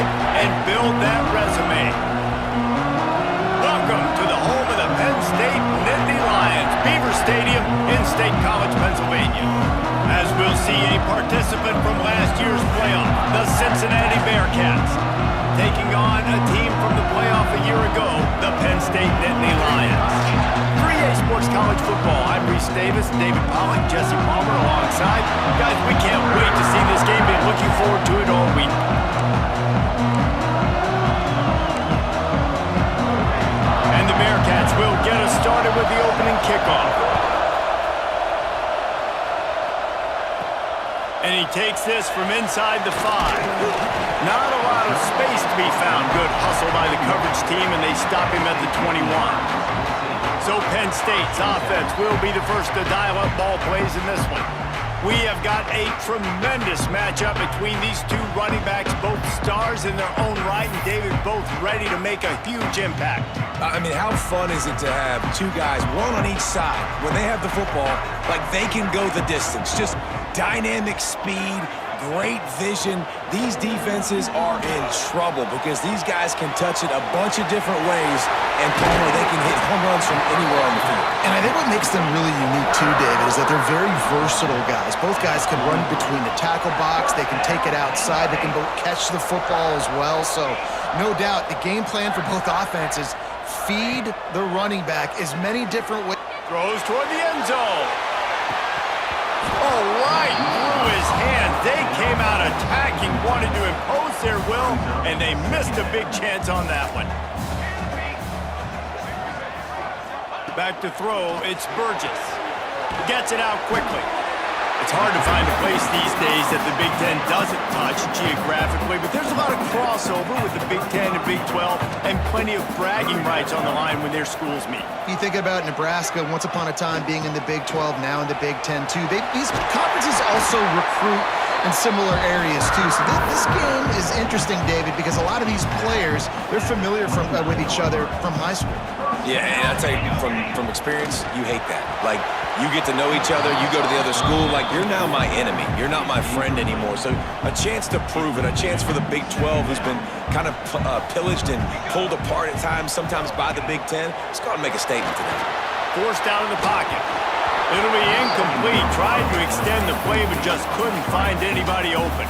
quick and build that resume. Welcome to the home of the Penn State Nittany Lions, Beaver Stadium in State College, Pennsylvania. As we'll see a participant from last year's playoff, the Cincinnati Bearcats, taking on a team from the playoff a year ago, the Penn State Nittany Lions. 3A Sports College Football. I'm Reese Davis, David Pollock, Jesse Palmer alongside. Guys, we can't wait to see this game. Been looking forward to it all week. And the Bearcats will get us started with the opening kickoff. And he takes this from inside the 5. Not a lot of space to be found. Good hustle by the coverage team, and they stop him at the 21. So Penn State's offense will be the first to dial up ball plays in this one. We have got a tremendous matchup between these two running backs, both stars in their own right, and David, both ready to make a huge impact. I mean, how fun is it to have two guys, one on each side, when they have the football, like they can go the distance. Just dynamic speed, great vision. These defenses are in trouble because these guys can touch it a bunch of different ways, and Palmer, they can hit home runs from anywhere on the field. And I think what makes them really unique too, David, is that they're very versatile guys. Both guys can run between the tackle box, they can take it outside, they can both catch the football as well. So no doubt the game plan for both offenses, feed the running back as many different ways. Throws toward the end zone. Oh, right through his hand. They came out attacking, wanted to impose their will, and they missed a big chance on that one. Back to throw, it's Burgess. Gets it out quickly. It's hard to find a place these days that the Big Ten doesn't touch geographically, but there's a lot of crossover with the Big Ten and Big 12 and plenty of bragging rights on the line when their schools meet. You think about Nebraska, once upon a time being in the Big 12, now in the Big 10 too. These conferences also recruit in similar areas too. So this game is interesting, David, because a lot of these players, they're familiar with each other from high school. Yeah, and I tell you, from experience, you hate that. Like, you get to know each other, you go to the other school, like, you're now my enemy. You're not my friend anymore. So a chance to prove it, a chance for the Big 12, who's been kind of pillaged and pulled apart at times, sometimes by the Big 10. It's got to make a statement today. Forced out of the pocket. It'll be incomplete. Tried to extend the play, but just couldn't find anybody open.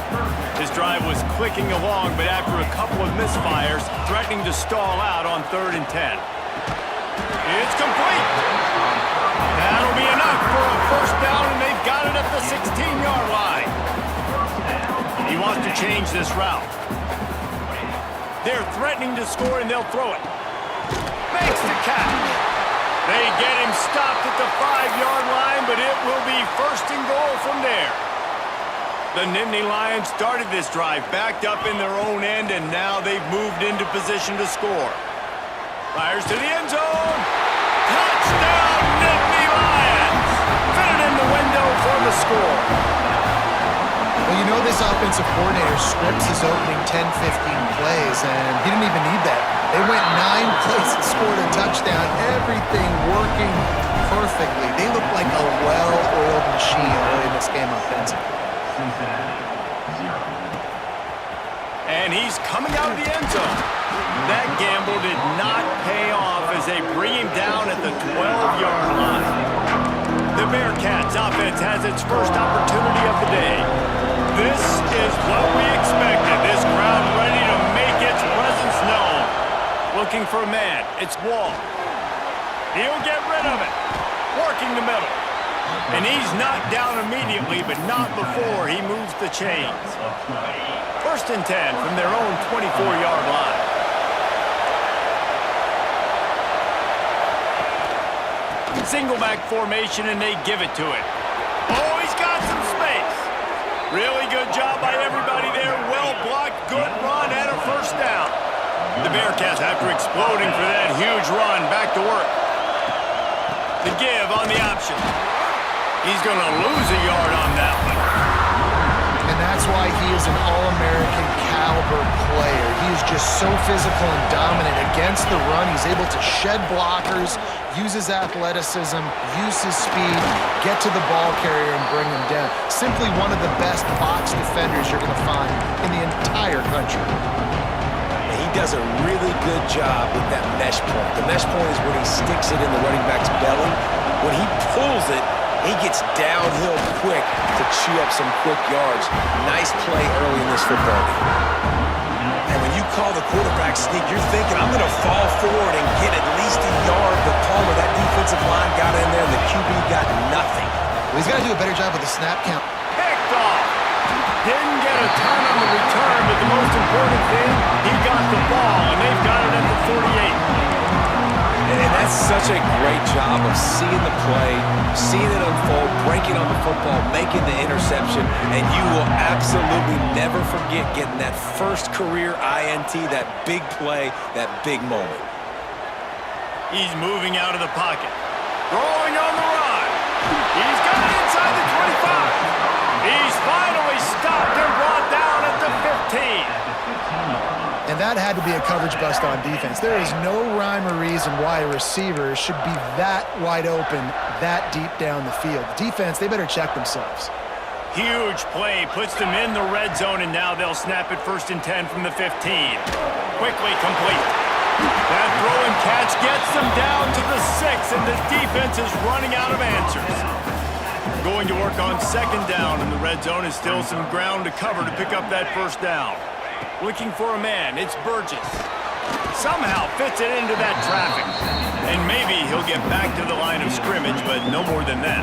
His drive was clicking along, but after a couple of misfires, threatening to stall out on 3rd and 10. It's complete. That'll be enough for a first down, and they've got it at the 16-yard line. He wants to change this route. They're threatening to score, and they'll throw it. Makes the catch. They get him stopped at the 5-yard line, but it will be 1st and goal from there. The Nittany Lions started this drive, backed up in their own end, and now they've moved into position to score. Fires to the end zone. Touchdown, Nittany Lions! Fit it in the window for the score. Well, you know this offensive coordinator scripts his opening 10, 15 plays, and he didn't even need that. They went 9 plays and scored a touchdown. Everything working perfectly. They look like a well-oiled machine early in this game offensively. And he's coming out of the end zone. That gamble did not pay off as they bring him down at the 12-yard line. The Bearcats offense has its first opportunity of the day. This is what we expected. This crowd ready to make its presence known. Looking for a man. It's Wall. He'll get rid of it. Working the middle. And he's knocked down immediately, but not before he moves the chains. 1st and 10 from their own 24-yard line. Single back formation, and they give it to him. Oh, he's got some space. Really good job by everybody there. Well blocked, good run, and a first down. The Bearcats, after exploding for that huge run, back to work. The give on the option. He's going to lose a yard on that one. And that's why he is an All-American caliber player. He is just so physical and dominant against the run. He's able to shed blockers, use his athleticism, use his speed, get to the ball carrier and bring him down. Simply one of the best box defenders you're going to find in the entire country. does a really good job with that mesh point. The mesh point is when he sticks it in the running back's belly. When he pulls it, he gets downhill quick to chew up some quick yards. Nice play early in this football game. And when you call the quarterback sneak, you're thinking, I'm going to fall forward and get at least a yard. But Palmer, that defensive line got in there, and the QB got nothing. Well, he's got to do a better job with the snap count. Picked off. Didn't get a ton on the return, but the most important thing, he got the ball, and they've got it at the 48. And that's such a great job of seeing the play, seeing it unfold, breaking on the football, making the interception, and you will absolutely never forget getting that first career INT, that big play, that big moment. He's moving out of the pocket. Throwing on the run. He's got it inside the 25. He's finally stopped and brought down at the 15. And that had to be a coverage bust on defense. There is no rhyme or reason why a receiver should be that wide open, that deep down the field. Defense, they better check themselves. Huge play, puts them in the red zone, and now they'll snap it 1st and 10 from the 15. Quickly complete. That throw and catch gets them down to the 6, and the defense is running out of answers. Going to work on 2nd down, and the red zone is still some ground to cover to pick up that 1st down. Looking for a man, it's Burgess. Somehow fits it into that traffic. And maybe he'll get back to the line of scrimmage, but no more than that.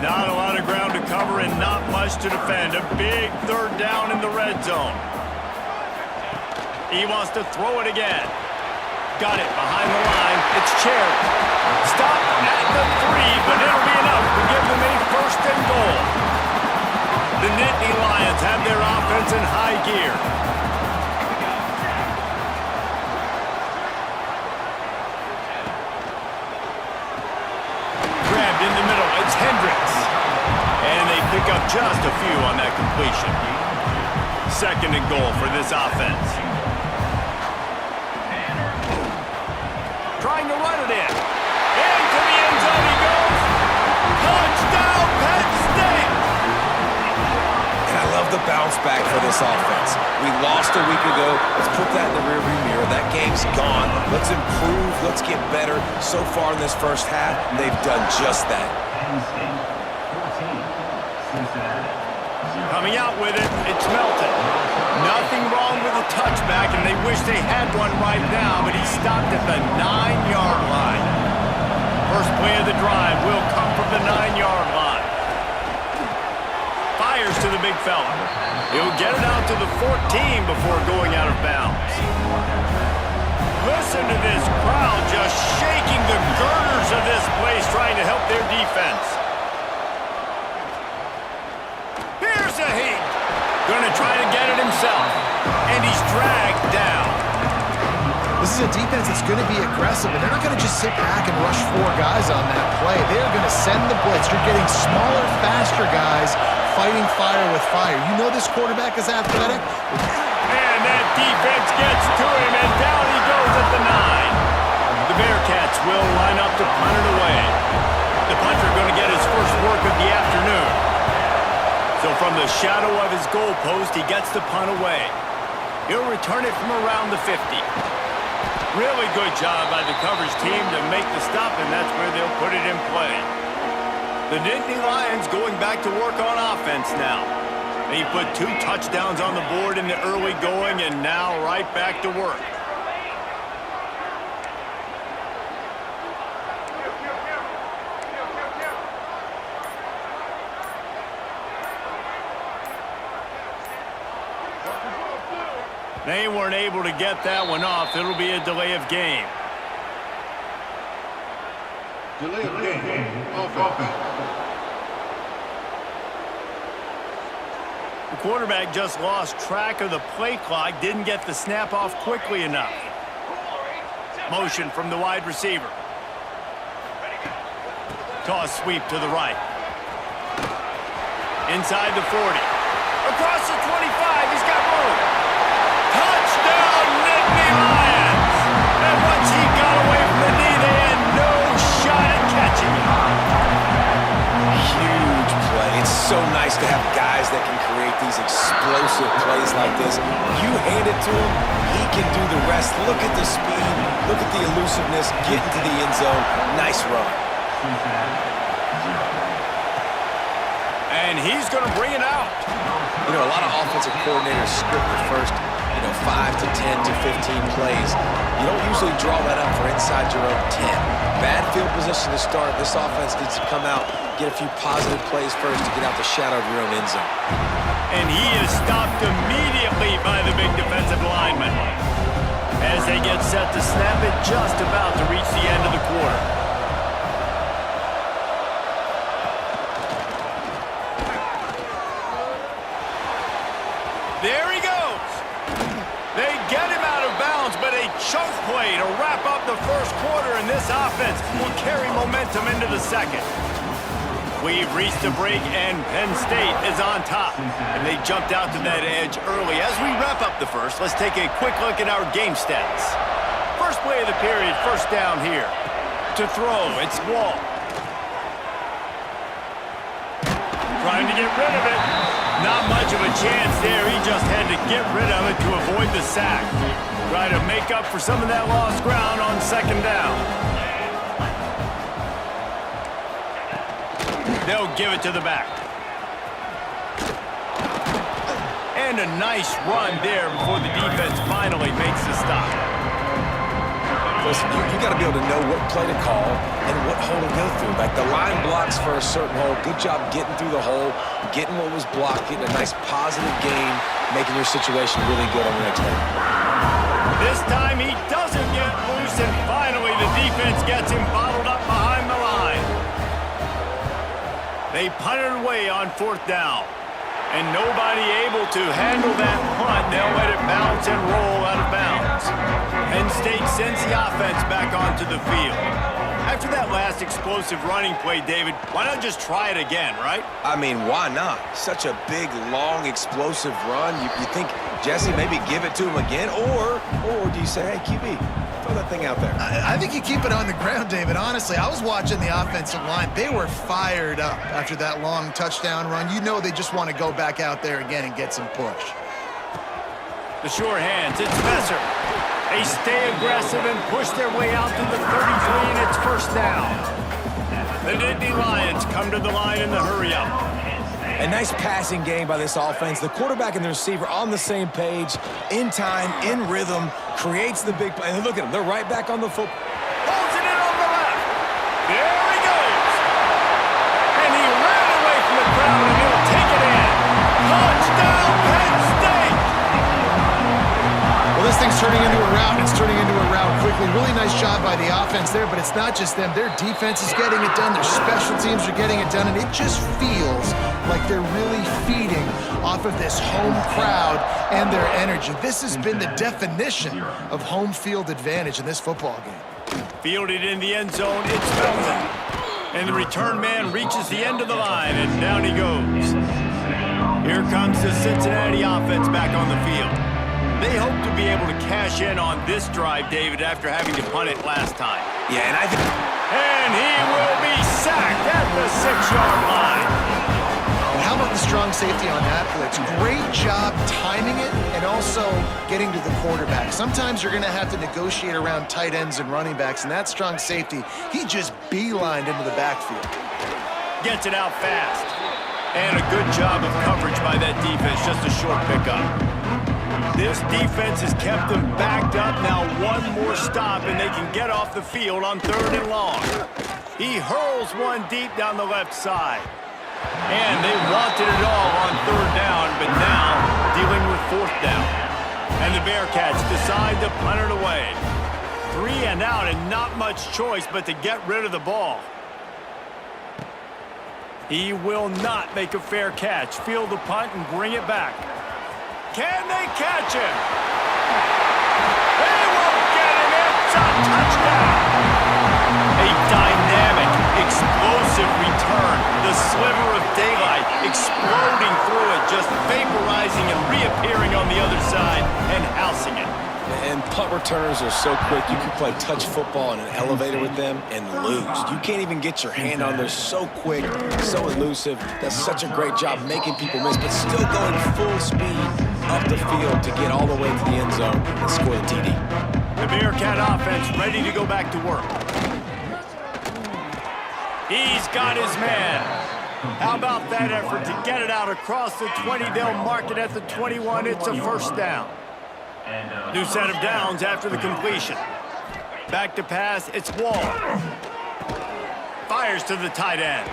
Not a lot of ground to cover and not much to defend. A big 3rd down in the red zone. He wants to throw it again. Got it behind the line. It's Cherry. Stopped at the 3, but it'll be enough to give them a 1st and goal. The Nittany Lions have their offense in high gear. Grabbed in the middle, it's Hendricks. And they pick up just a few on that completion. 2nd and goal for this offense. Trying to run it in. Into the end zone he goes. Touchdown, Penn State! I love the bounce back for this offense. We lost a week ago. Let's put that in the rearview mirror. That game's gone. Let's improve. Let's get better. So far in this first half, they've done just that. Coming out with it, it's Melton. Nothing wrong with the touchback, and they wish they had one right now, but he stopped at the 9-yard line. First play of the drive will come from the 9-yard line. Fires to the big fella. He'll get it out to the 14 before going out of bounds. Listen to this crowd just shaking the girders of this place, trying to help their defense. Here's a heat. Gonna try to get it himself. And he's dragged down. This is a defense that's going to be aggressive, and they're not going to just sit back and rush 4 guys on that play. They're going to send the blitz. You're getting smaller, faster guys fighting fire with fire. You know this quarterback is athletic. And that defense gets to him, and down he goes at the 9. The Bearcats will line up to punt it away. The punter going to get his first work of the afternoon. So from the shadow of his goalpost, he gets the punt away. He'll return it from around the 50. Really good job by the coverage team to make the stop, and that's where they'll put it in play. The Nittany Lions going back to work on offense now. They put 2 touchdowns on the board in the early going, and now right back to work. They weren't able to get that one off. It'll be a delay of game. Delay of game. Offense. The quarterback just lost track of the play clock, didn't get the snap off quickly enough. Motion from the wide receiver. Toss sweep to the right. Inside the 40. Across the 25, he's got room. Touchdown, Nittany Lions! And once he got away from the knee, they had no shot at catching him. Huge play. It's so nice to have guys that can create these these explosive plays like this. You hand it to him, he can do the rest. Look at the speed, look at the elusiveness, get into the end zone. Nice run. And he's going to bring it out. You know, a lot of offensive coordinators script the first, 5 to 10 to 15 plays. You don't usually draw that up for inside your own 10. Bad field position to start. This offense needs to come out, get a few positive plays first to get out the shadow of your own end zone. And he is stopped immediately by the big defensive lineman. As they get set to snap it, just about to reach the end of the quarter. There he goes. They get him out of bounds, but a chunk play to wrap up the first quarter, and this offense will carry momentum into the second. We've reached a break, and Penn State is on top. And they jumped out to that edge early. As we wrap up the first, let's take a quick look at our game stats. First play of the period, first down here. To throw, it's Wall. Trying to get rid of it. Not much of a chance there. He just had to get rid of it to avoid the sack. Try to make up for some of that lost ground on second down. They'll give it to the back. And a nice run there before the defense finally makes the stop. Listen, you got to be able to know what play to call and what hole to go through. Like the line blocks for a certain hole. Good job getting through the hole, getting what was blocked, getting a nice positive gain, making your situation really good on the next play. This time he doesn't get loose, and finally the defense gets him bottled up behind the line. They punt it away on fourth down. And nobody able to handle that punt. They'll let it bounce and roll out of bounds. Penn State sends the offense back onto the field. After that last explosive running play, David, why not just try it again, right? I mean, why not? Such a big, long, explosive run. You think, Jesse, maybe give it to him again? Or do you say, hey, QB, throw that thing out there? I think you keep it on the ground, David. Honestly, I was watching the offensive line. They were fired up after that long touchdown run. You know they just want to go back out there again and get some push. The sure hands, it's Messer. They stay aggressive and push their way out to the 33, and it's first down. The Nittany Lions come to the line in the hurry-up. A nice passing game by this offense. The quarterback and the receiver on the same page, in time, in rhythm, creates the big play. And look at them, they're right back on the football. Holds it in on the left. There he goes. And he ran away from the crowd, and he'll take it in. Touchdown, Penn State! Well, this thing's turning into a rout. It's turning into a rout quickly. Really nice job by the offense there, but it's not just them. Their defense is getting it done. Their special teams are getting it done, and it just feels like they're really feeding off of this home crowd and their energy. This has been the definition of home field advantage in this football game. Fielded in the end zone, it's Felton. And the return man reaches the end of the line, and down he goes. Here comes the Cincinnati offense back on the field. They hope to be able to cash in on this drive, David, after having to punt it last time. Yeah, and I think... And he will be sacked at the 6-yard line. And how about the strong safety on that blitz? Great job timing it and also getting to the quarterback. Sometimes you're going to have to negotiate around tight ends and running backs, and that strong safety, he just beelined into the backfield. Gets it out fast. And a good job of coverage by that defense, just a short pickup. This defense has kept them backed up. Now one more stop, and they can get off the field on third and long. He hurls one deep down the left side. And they wanted it all on third down, but now dealing with fourth down. And the Bearcats decide to punt it away. 3 and out, and not much choice but to get rid of the ball. He will not make a fair catch. Field the punt and bring it back. Can they catch him? They won't get him. It's a touchdown. A dynamic, explosive return. The sliver of daylight exploding through it, just vaporizing and reappearing on the other side and housing it. And punt returners are so quick, you can play touch football in an elevator with them and lose. You can't even get your hand on. They're so quick, so elusive. Does such a great job making people miss, but still going full speed up the field to get all the way to the end zone and score the TD. The Bearcat offense ready to go back to work. He's got his man. How about that effort to get it out across the 20? They'll mark it at the 21. It's a first down. New set of downs after the completion. Back to pass, it's Waller. Fires to the tight end.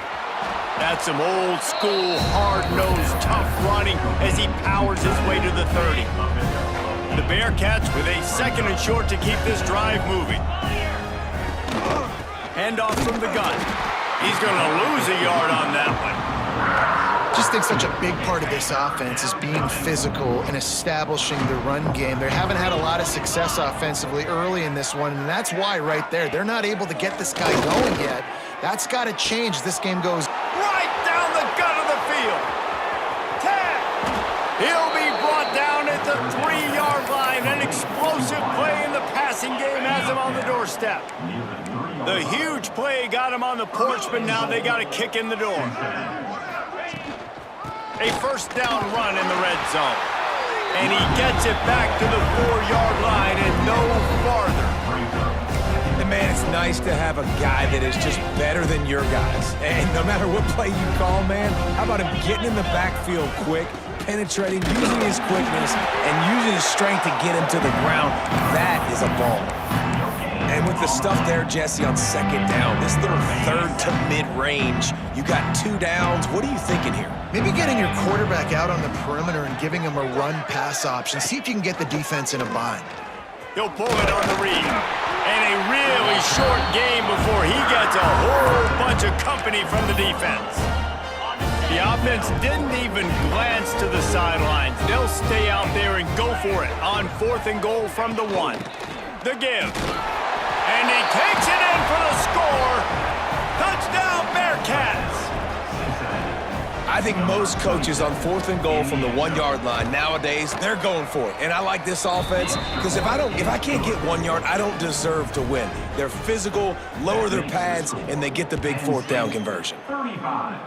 That's some old school, hard-nosed, tough running as he powers his way to the 30. The Bearcats with a second and short to keep this drive moving. Handoff from the gun. He's going to lose a yard on that one. Just think such a big part of this offense is being physical and establishing the run game. They haven't had a lot of success offensively early in this one, and that's why right there, they're not able to get this guy going yet. That's got to change. This game goes right down the gut of the field. Tag. He'll be brought down at the 3-yard line. An explosive play in the passing game has him on the doorstep. The huge play got him on the porch, but now they got a kick in the door. A first down run in the red zone. And he gets it back to the 4-yard line and no farther. And man, it's nice to have a guy that is just better than your guys. And no matter what play you call, man, how about him getting in the backfield quick, penetrating, using his quickness, and using his strength to get him to the ground. That is a ball. And with the stuff there, Jesse, on second down, this little third to mid-range, you got 2 downs. What are you thinking here? maybe getting your quarterback out on the perimeter and giving him a run-pass option. See if you can get the defense in a bind. He'll pull it on the read. And a really short game before he gets a whole bunch of company from the defense. The offense didn't even glance to the sidelines. They'll stay out there and go for it on 4th and goal from the 1. The give. And he takes it in for the score. Touchdown, Bearcats. I think most coaches on 4th and goal from the 1-yard line nowadays, they're going for it. And I like this offense because if I can't get 1 yard, I don't deserve to win. They're physical, lower their pads, and they get the big 4th down conversion. 35,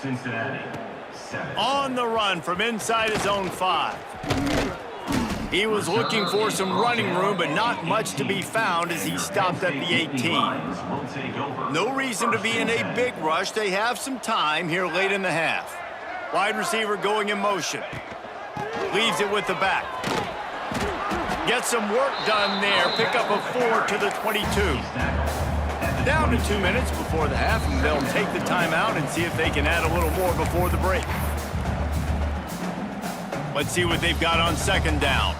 Cincinnati, 7. On the run from inside his own 5. He was looking for some running room, but not much to be found as he stopped at the 18. No reason to be in a big rush. They have some time here late in the half. Wide receiver going in motion. Leaves it with the back. Gets some work done there. Pick up a 4 to the 22. Down to 2 minutes before the half, and they'll take the timeout and see if they can add a little more before the break. Let's see what they've got on 2nd down.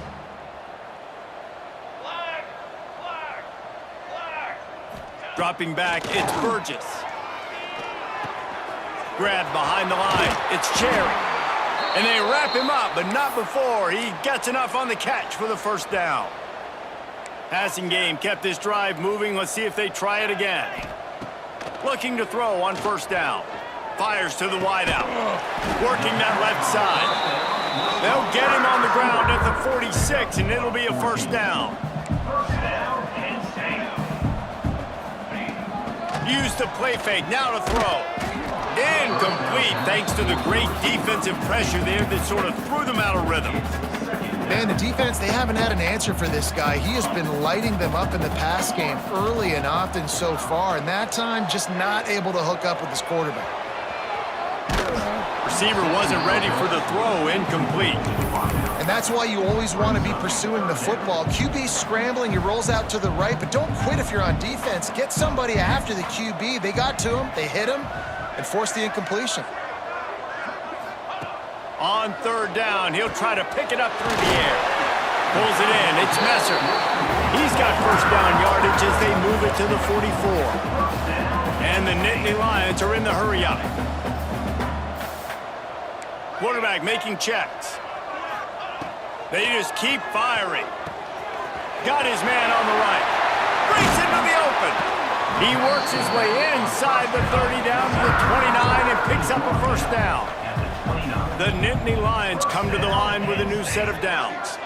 Dropping back, it's Burgess. Grabbed behind the line, it's Cherry. And they wrap him up, but not before he gets enough on the catch for the 1st down. Passing game kept this drive moving. Let's see if they try it again. Looking to throw on 1st down. Fires to the wideout. Working that left side. They'll get him on the ground at the 46, and it'll be a 1st down. Use the play fake, now to throw. Incomplete, thanks to the great defensive pressure there that sort of threw them out of rhythm. Man, the defense, they haven't had an answer for this guy. He has been lighting them up in the pass game early and often so far, and that time just not able to hook up with his quarterback. Receiver wasn't ready for the throw, incomplete. And that's why you always want to be pursuing the football. QB's scrambling, he rolls out to the right, but don't quit if you're on defense. Get somebody after the QB. They got to him, they hit him, and forced the incompletion. On 3rd down, he'll try to pick it up through the air. Pulls it in, it's Messer. He's got 1st down yardage as they move it to the 44. And the Nittany Lions are in the hurry-up. Quarterback making checks. They just keep firing. Got his man on the right. Breaks into the open. He works his way inside the 30 down to the 29 and picks up a 1st down. The Nittany Lions come to the line with a new set of downs.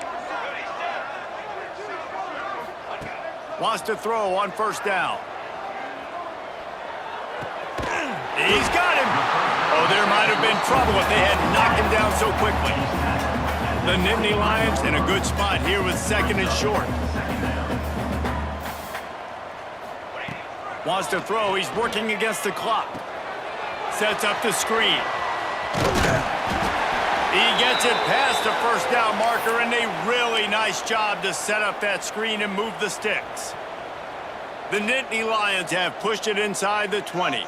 Wants to throw on first down. He's got him. Oh, there might have been trouble if they had knocked him down so quickly. The Nittany Lions in a good spot here with second and short. Wants to throw. He's working against the clock. Sets up the screen. He gets it past the first down marker, and a really nice job to set up that screen and move the sticks. The Nittany Lions have pushed it inside the 20.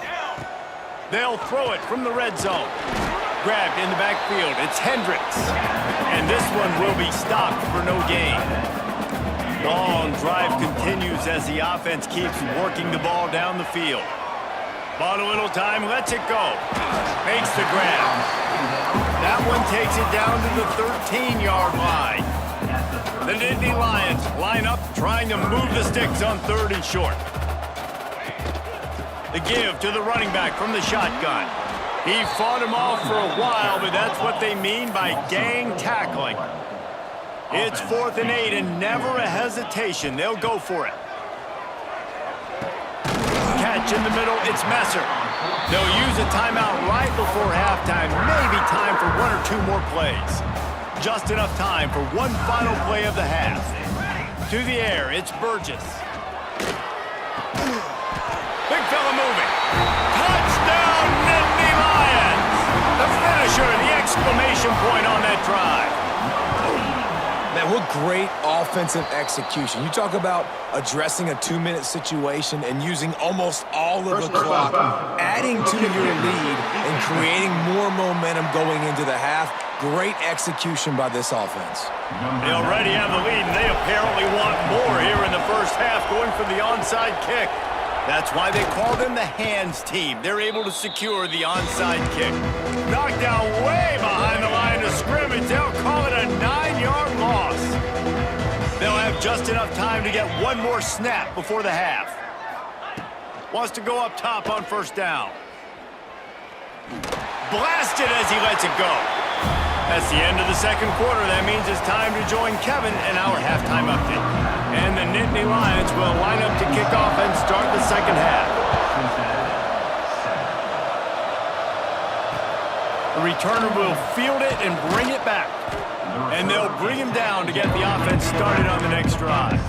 They'll throw it from the red zone. Grabbed in the backfield. It's Hendricks. And this one will be stopped for no gain. Long drive continues as the offense keeps working the ball down the field. Bought a little time, lets it go. Makes the grab. That one takes it down to the 13-yard line. The Nittany Lions line up, trying to move the sticks on third and short. The give to the running back from the shotgun. He fought him off for a while, but that's what they mean by gang tackling. It's 4th and 8 and never a hesitation. They'll go for it. Catch in the middle, it's Messer. They'll use a timeout right before halftime. Maybe time for 1 or 2 more plays. Just enough time for one final play of the half. To the air, it's Burgess. Big fella moving. Touchdown, Nittany Lions! The finisher, the exclamation point on that drive. Man, what great offensive execution. You talk about addressing a 2-minute situation and using almost all of the clock, adding to your lead and creating more momentum going into the half. Great execution by this offense. They already have the lead, and they apparently want more here in the first half, going for the onside kick. That's why they call them the hands team. They're able to secure the onside kick. Knocked down way behind the line of scrimmage. They'll call it a 9-yard loss. They'll have just enough time to get one more snap before the half. Wants to go up top on first down. Blasted as he lets it go. That's the end of the second quarter. That means it's time to join Kevin in our halftime update. And the Nittany Lions will line up to kick off and start the second half. The returner will field it and bring it back. And they'll bring him down to get the offense started on the next drive.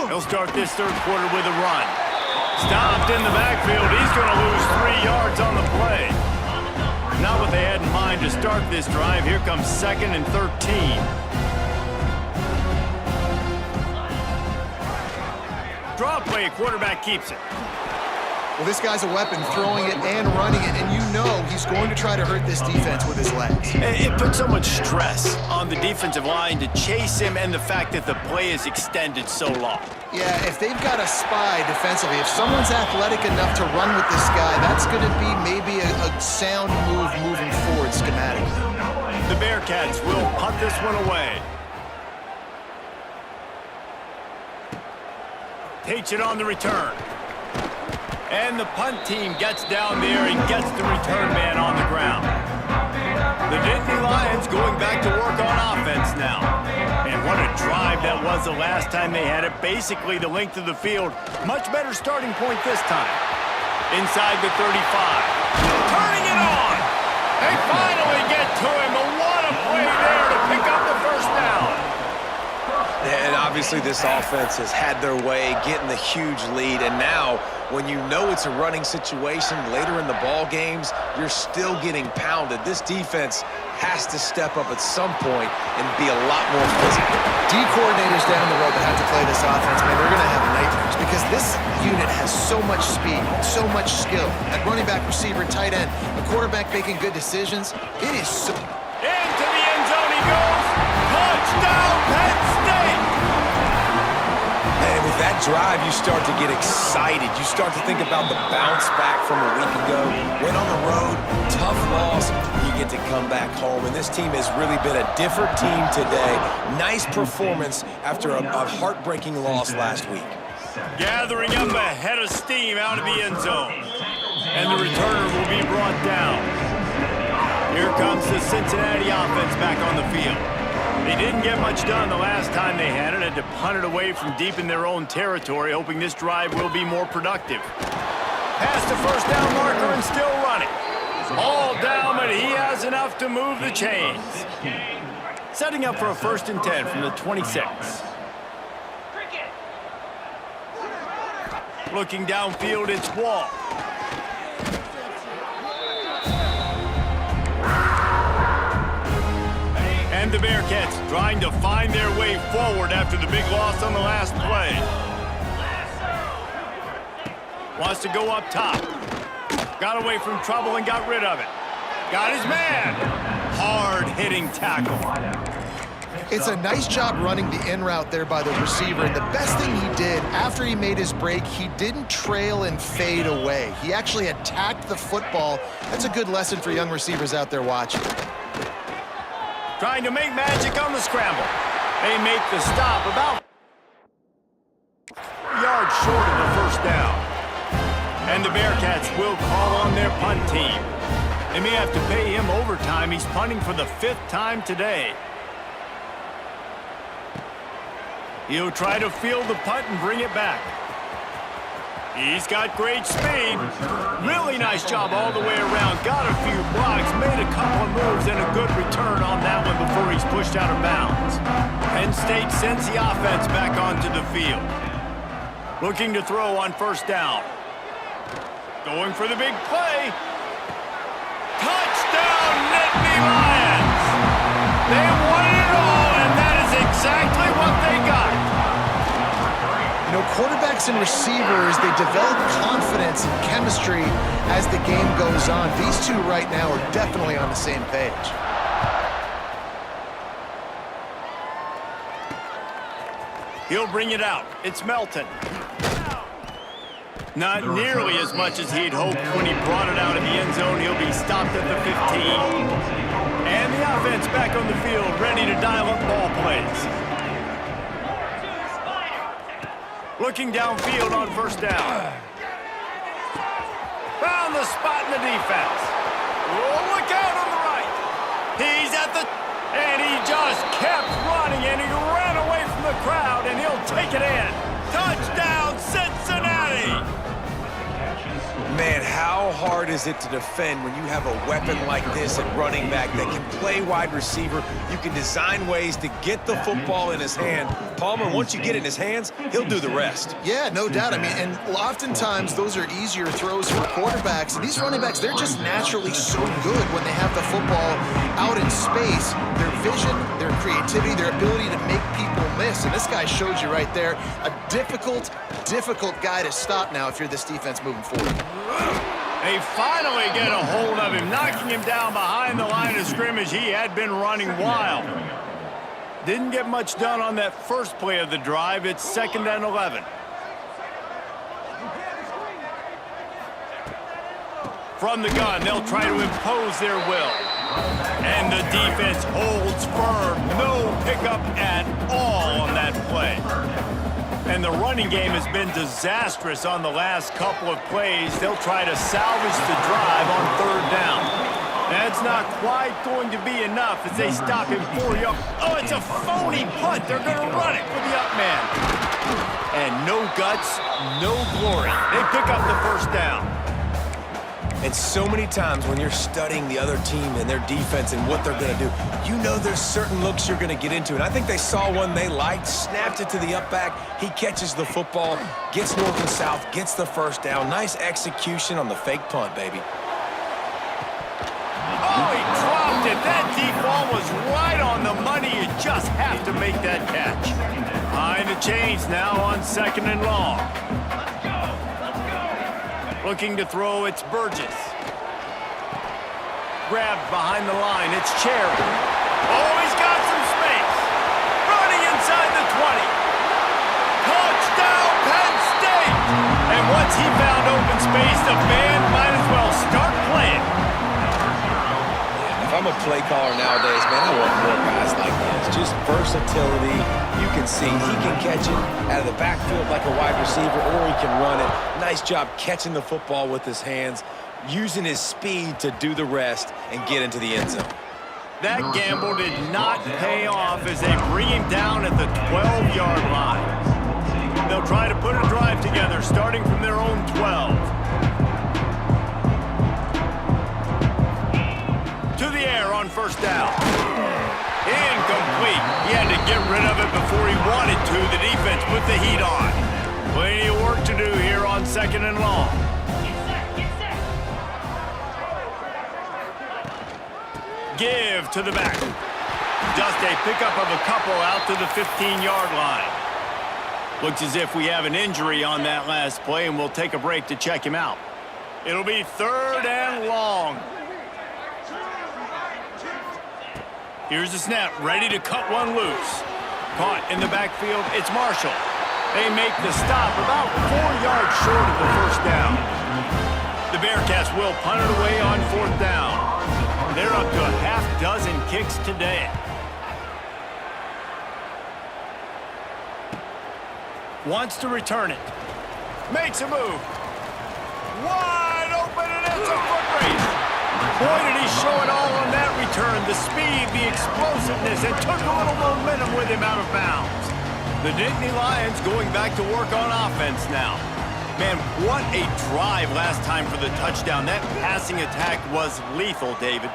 He'll start this third quarter with a run. Stopped in the backfield. He's going to lose 3 yards on the play. Not what they had in mind to start this drive. Here comes 2nd and 13. Draw play, quarterback keeps it. Well, this guy's a weapon, throwing it and running it, and you know he's going to try to hurt this defense with his legs. It puts so much stress on the defensive line to chase him, and the fact that the play is extended so long. Yeah, if they've got a spy defensively, if someone's athletic enough to run with this guy, that's going to be maybe a sound move moving forward schematically. The Bearcats will punt this one away. Takes it on the return. And the punt team gets down there and gets the return man on the ground. The Nittany Lions going back to work on offense now. And what a drive that was the last time they had it. Basically the length of the field. Much better starting point this time. Inside the 35. Turning it on. They finally get to him. But what a play there to pick up the first down. And obviously this offense has had their way, getting the huge lead. And now, when you know it's a running situation later in the ball games, you're still getting pounded. This defense has to step up at some point and be a lot more physical. D coordinators down the road that have to play this offense, man, they're going to have nightmares because this unit has so much speed, so much skill. At running back, receiver, tight end, a quarterback making good decisions. It is so... Into the end zone he goes. Touchdown, Penn State! And with that drive, you start to get excited. You start to think about the bounce back from a week ago. Went on the road, tough loss, you get to come back home. And this team has really been a different team today. Nice performance after a heartbreaking loss last week. Gathering up a head of steam out of the end zone. And the returner will be brought down. Here comes the Cincinnati offense back on the field. They didn't get much done the last time they had it. Had to punt it away from deep in their own territory, hoping this drive will be more productive. Past the first down marker and still running. All down, but he has enough to move the chains. Setting up for a 1st and 10 from the 26. Looking downfield, it's Wall. And the Bearcats trying to find their way forward after the big loss on the last play. Wants to go up top. Got away from trouble and got rid of it. Got his man. Hard-hitting tackle. It's a nice job running the in route there by the receiver. And the best thing he did after he made his break, he didn't trail and fade away. He actually attacked the football. That's a good lesson for young receivers out there watching. Trying to make magic on the scramble. They make the stop about yards short of the first down. And the Bearcats will call on their punt team. They may have to pay him overtime. He's punting for the 5th time today. He'll try to field the punt and bring it back. He's got great speed. Really nice job all the way around. Got a few blocks, made a couple of moves, and a good return on that one before he's pushed out of bounds. Penn State sends the offense back onto the field. Looking to throw on 1st down. Going for the big play. Touchdown, Nittany Lions! They wanted it all, and that is exactly what they got. You know, quarterbacks and receivers, they develop confidence and chemistry as the game goes on. These two right now are definitely on the same page. He'll bring it out. It's Melton. Not nearly as much as he'd hoped when he brought it out in the end zone. He'll be stopped at the 15. And the offense back on the field, ready to dial up ball plays. Looking downfield on 1st down. Found the spot in the defense. Oh, look out on the right. He's at the... And he just kept running, and he ran away from the crowd, and he'll take it in. Touchdown, Cincinnati! Man, how hard is it to defend when you have a weapon like this at running back that can play wide receiver? You can design ways to get the football in his hand. Palmer, once you get it in his hands, he'll do the rest. Yeah, no doubt. I mean, and oftentimes those are easier throws for quarterbacks. And these running backs, they're just naturally so good when they have the football out in space. Their vision, their creativity, their ability to make people miss. And this guy showed you right there, a difficult guy to stop now if you're this defense moving forward. They finally get a hold of him, knocking him down behind the line of scrimmage. He had been running wild. Didn't get much done on that first play of the drive. It's 2nd and 11. From the gun, they'll try to impose their will. And the defense holds firm. No pickup at all on that play. And the running game has been disastrous on the last couple of plays. They'll try to salvage the drive on 3rd down. That's not quite going to be enough as they stop him 4 yards. Oh, it's a phony punt. They're going to run it for the up man. And no guts, no glory. They pick up the 1st down. And so many times when you're studying the other team and their defense and what they're going to do, you know there's certain looks you're going to get into. And I think they saw one they liked, snapped it to the up back. He catches the football, gets north and south, gets the 1st down. Nice execution on the fake punt, baby. Oh, he dropped it. That deep ball was right on the money. You just have to make that catch. Behind the chains now on 2nd and long. Looking to throw, it's Burgess. Grabbed behind the line, it's Cherry. Oh, he's got some space. Running inside the 20. Touchdown, Penn State! And once he found open space, the band might as well start playing. If I'm a play caller nowadays, man, I want more guys like this. just versatility. You can see he can catch it out of the backfield like a wide receiver, or he can run it. Nice job catching the football with his hands, using his speed to do the rest and get into the end zone. That gamble did not pay off as they bring him down at the 12-yard line. They'll try to put a drive together starting from their own 12. To the air on first down. Incomplete. He had to get rid of it before he wanted to. The defense put the heat on. Plenty of work to do here on second and long. Give to the back. Just a pickup of a couple out to the 15-yard line. Looks as if we have an injury on that last play, and we'll take a break to check him out. It'll be third and long. Here's the snap, ready to cut one loose. Caught in the backfield, it's Marshall. They make the stop about 4 yards short of the first down. The Bearcats will punt it away on fourth down. They're up to a half-dozen kicks today. Wants to return it. Makes a move. Wide open, and it's a foot race. Boy, did he show it all on that return. The speed, the explosiveness, and took a little momentum with him out of bounds. The Nittany Lions going back to work on offense now. Man, what a drive last time for the touchdown. That passing attack was lethal, David.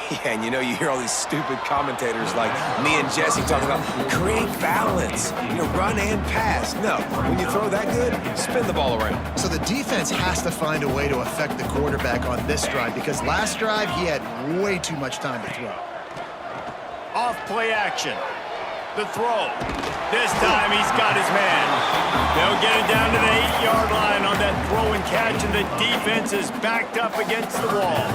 Yeah, and you know, you hear all these stupid commentators like me and Jesse talking about create balance, run and pass. No, when you throw that good, spin the ball around. So the defense has to find a way to affect the quarterback on this drive because last drive he had way too much time to throw. Off play action. The throw. This time he's got his man. They'll get it down to the 8-yard line on that throw and catch, and the defense is backed up against the wall.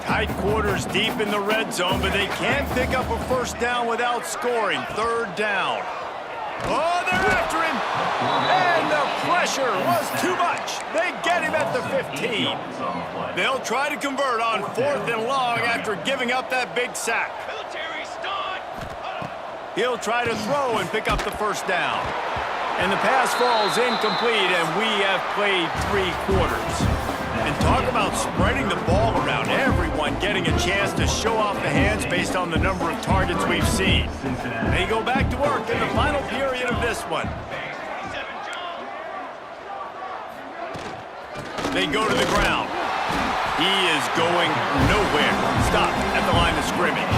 Tight quarters deep in the red zone, but they can't pick up a first down without scoring. Third down. Oh, they're after him. And the pressure was too much. They get him at the 15. They'll try to convert on fourth and long after giving up that big sack. He'll try to throw and pick up the first down. And the pass falls incomplete, and we have played 3 quarters. And talk about spreading the ball around. Everyone getting a chance to show off the hands based on the number of targets we've seen. They go back to work in the final period of this one. They go to the ground. He is going nowhere. Stop at the line of scrimmage.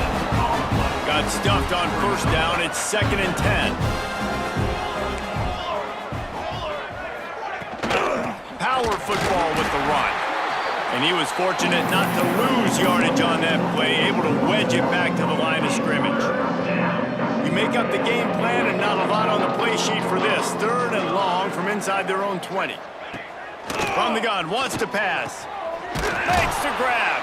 Got stuffed on first down. It's 2nd and 10. Power football with the run. And he was fortunate not to lose yardage on that play, able to wedge it back to the line of scrimmage. You make up the game plan and not a lot on the play sheet for this. 3rd and long from inside their own 20. From the gun, wants to pass. Makes the grab.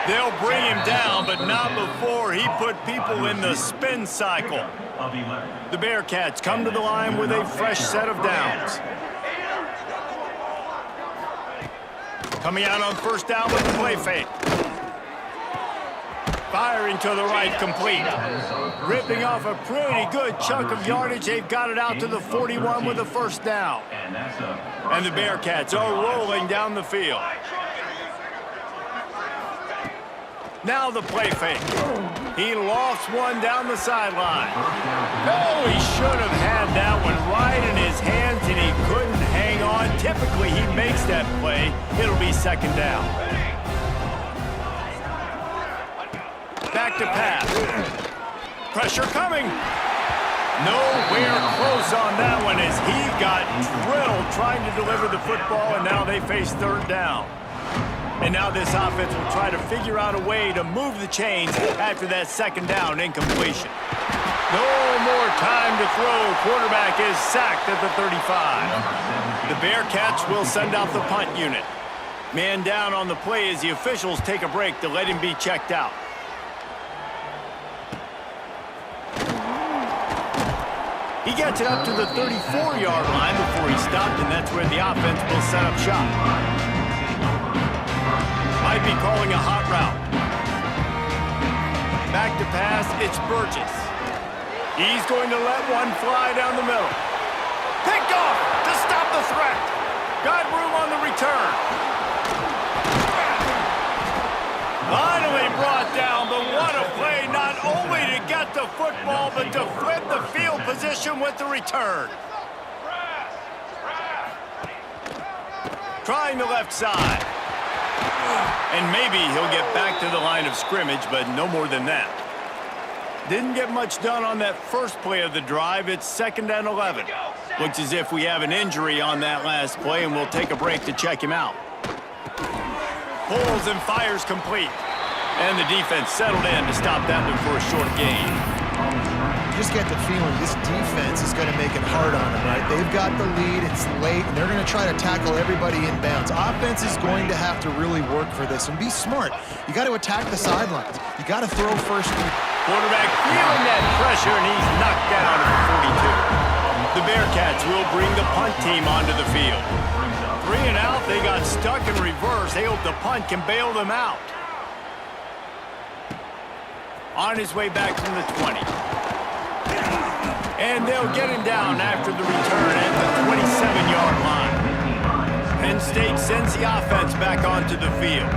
They'll bring him down, but not before he put people in the spin cycle. The Bearcats come to the line with a fresh set of downs. Coming out on first down with the play fake. Firing to the right, complete. Ripping off a pretty good chunk of yardage. They've got it out to the 41 with a first down. And the Bearcats are rolling down the field. Now the play fake. He lofts one down the sideline. Oh, he should have had that one right in his hands, and he couldn't hang on. Typically, he makes that play. It'll be 2nd down. Back to pass. Pressure coming. Nowhere close on that one as he got drilled trying to deliver the football, and now they face 3rd down. And now this offense will try to figure out a way to move the chains after that 2nd down incompletion. No more time to throw. Quarterback is sacked at the 35. The Bearcats will send out the punt unit. Man down on the play as the officials take a break to let him be checked out. He gets it up to the 34-yard line before he stopped, and that's where the offense will set up shop. Might be calling a hot route. Back to pass, it's Burgess. He's going to let one fly down the middle. Picked off to stop the threat. Got room on the return. Finally brought down, but what a play, not only to get the football, but to flip the field position with the return. Trying the left side. And maybe he'll get back to the line of scrimmage, but no more than that. Didn't get much done on that first play of the drive. It's 2nd and 11. Looks as if we have an injury on that last play, and we'll take a break to check him out. Pulls and fires complete. And the defense settled in to stop that one for a short gain. You just get the feeling this defense is going to make it hard on them, right? They've got the lead, it's late, and they're going to try to tackle everybody inbounds. Offense is going to have to really work for this and be smart. You got to attack the sidelines. You got to throw first. Quarterback feeling that pressure, and he's knocked down at the 42. The Bearcats will bring the punt team onto the field. 3 and out, they got stuck in reverse. They hope the punt can bail them out. On his way back from the 20. And they'll get him down after the return at the 27-yard line. Penn State sends the offense back onto the field.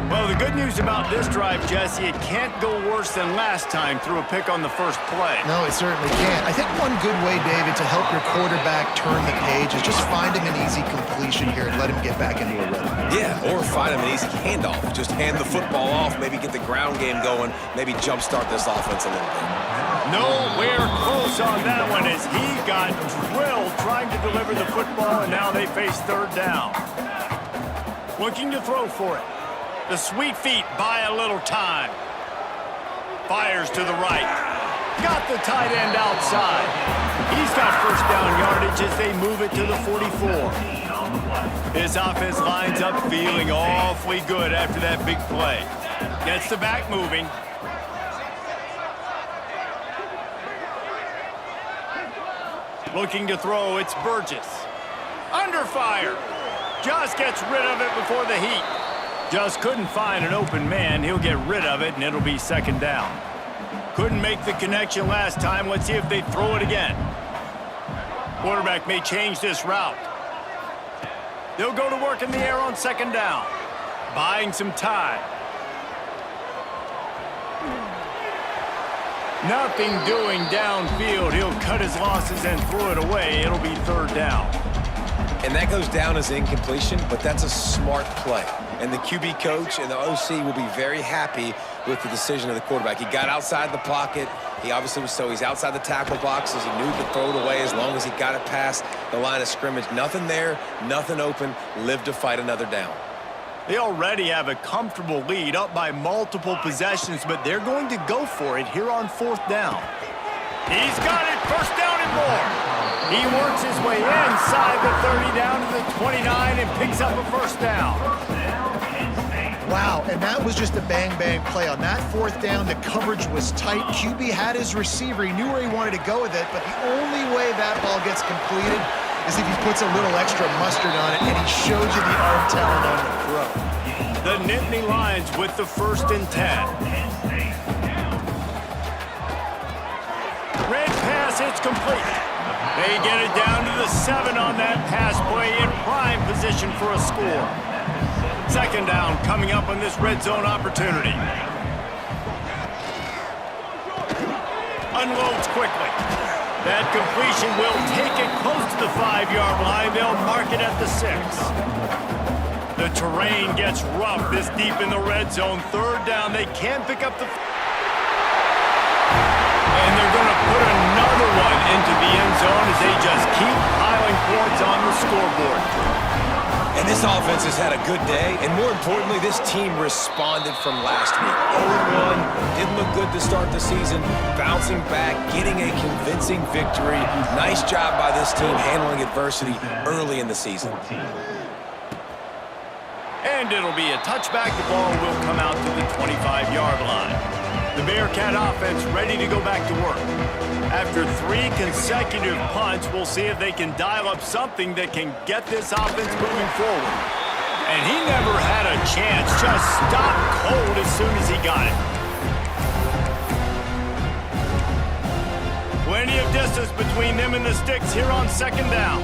Well, the good news about this drive, Jesse, it can't go worse than last time through a pick on the first play. No, it certainly can't. I think one good way, David, to help your quarterback turn the page is just find him an easy completion here and let him get back into a rhythm. Yeah, or find him an easy handoff. Just hand the football off, maybe get the ground game going, maybe jumpstart this offense a little bit. Nowhere close on that one as he got drilled trying to deliver the football, and now they face 3rd down. Looking to throw for it. The sweet feet buy a little time. Fires to the right. Got the tight end outside. He's got first down yardage as they move it to the 44. His offense lines up feeling awfully good after that big play. Gets the back moving. Looking to throw, it's Burgess. Under fire. Just gets rid of it before the heat. Just couldn't find an open man. He'll get rid of it, and it'll be 2nd down. Couldn't make the connection last time. Let's see if they throw it again. Quarterback may change this route. They'll go to work in the air on 2nd down. Buying some time. Nothing doing downfield. He'll cut his losses and throw it away. It'll be 3rd down. And that goes down as incompletion, but that's a smart play. And the QB coach and the OC will be very happy with the decision of the quarterback. He got outside the pocket. He obviously was he's outside the tackle boxes. He knew to throw it away as long as he got it past the line of scrimmage. Nothing there, nothing open. Live to fight another down. They already have a comfortable lead up by multiple possessions, but they're going to go for it here on 4th down. He's got it, 1st down and more. He works his way inside the 30 down to the 29 and picks up a 1st down. Wow, and that was just a bang-bang play. On that 4th down, the coverage was tight. QB had his receiver. He knew where he wanted to go with it, but the only way that ball gets completed is if he puts a little extra mustard on it, and he shows you the arm talent on the throw. The Nittany Lions with the 1st and 10. Red pass, it's complete. They get it down to the 7 on that pass play in prime position for a score. 2nd down coming up on this red zone opportunity. Unloads quickly. That completion will take it close to the 5-yard line. They'll mark it at the 6. The terrain gets rough this deep in the red zone. 3rd down, they can't pick up the... And they're going to put another one into the end zone as they just keep piling points on the scoreboard. And this offense has had a good day, and more importantly, this team responded from last week. 0-1, didn't look good to start the season, bouncing back, getting a convincing victory. Nice job by this team handling adversity early in the season. And it'll be a touchback. The ball will come out to the 25-yard line. The Bearcat offense ready to go back to work. After 3 consecutive punts, we'll see if they can dial up something that can get this offense moving forward. And he never had a chance, just stopped cold as soon as he got it. Plenty of distance between them and the sticks here on second down.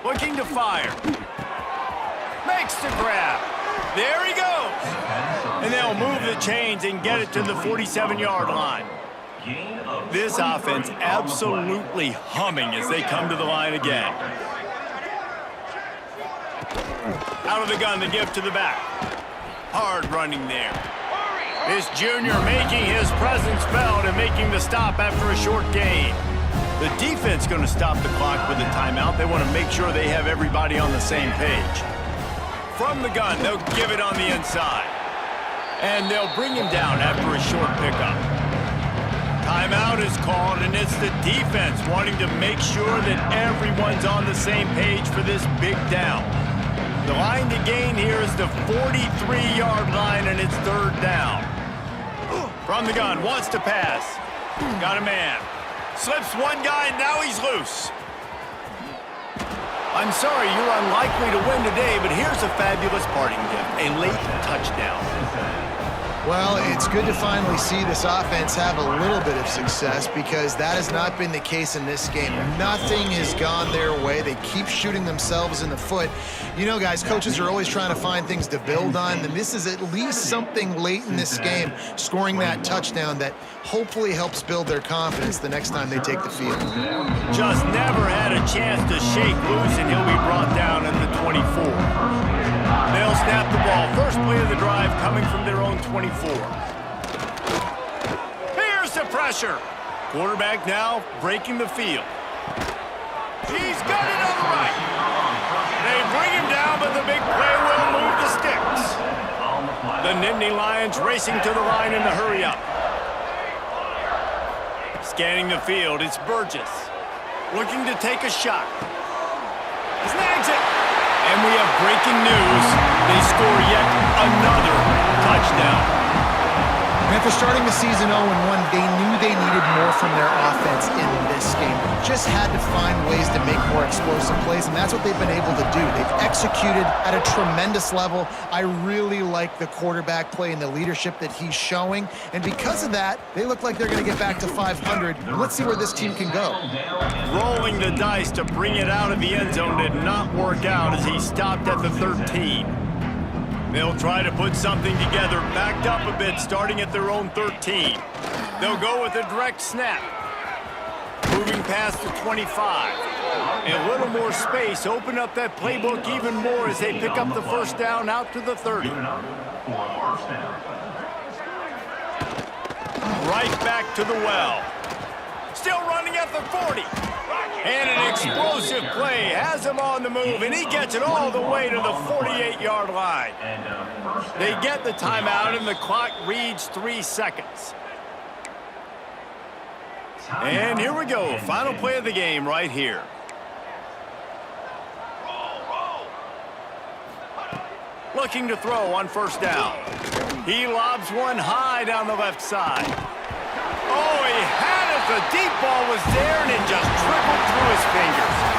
Looking to fire. Makes the grab. There he goes. And they'll move the chains and get it to the 47-yard line. This offense absolutely humming as they come to the line again. Out of the gun, the give to the back. Hard running there. This junior making his presence felt and making the stop after a short gain. The defense going to stop the clock with a timeout. They want to make sure they have everybody on the same page. From the gun, they'll give it on the inside. And they'll bring him down after a short pickup. Timeout is called, and it's the defense wanting to make sure that everyone's on the same page for this big down. The line to gain here is the 43-yard line, and it's third down. From the gun, wants to pass. Got a man. Slips one guy, and now he's loose. I'm sorry, you're unlikely to win today, but here's a fabulous parting gift, a late touchdown. Well, it's good to finally see this offense have a little bit of success because that has not been the case in this game. Nothing has gone their way. They keep shooting themselves in the foot. You know, guys, coaches are always trying to find things to build on, and this is at least something late in this game, scoring that touchdown that hopefully helps build their confidence the next time they take the field. Just never had a chance to shake loose, and he'll be brought down at the 24. They'll snap the ball. First play of the drive coming from their own 24. Here's the pressure. Quarterback now breaking the field. He's got it on the right. They bring him down, but the big play will move the sticks. The Nittany Lions racing to the line in the hurry up. Scanning the field, it's Burgess. Looking to take a shot. Snags it. And we have breaking news. They score yet another touchdown. And after starting the season 0-1, they knew they needed more from their offense in this game. Just had to find ways to make more explosive plays, and that's what they've been able to do. They've executed at a tremendous level. I really like the quarterback play and the leadership that he's showing. And because of that, they look like they're going to get back to 500. And let's see where this team can go. Rolling the dice to bring it out of the end zone did not work out as he stopped at the 13. They'll try to put something together, backed up a bit, starting at their own 13. They'll go with a direct snap. Moving past the 25. A little more space, open up that playbook even more as they pick up the first down out to the 30. Right back to the well. Still running at the 40. And an explosive play has him on the move, and he gets it all the way to the 48-yard line. They get the timeout, and the clock reads 3 seconds. And here we go, final play of the game right here. Looking to throw on first down. He lobs one high down the left side. Oh, he had it. The deep ball was there, and it just trickled through his fingers.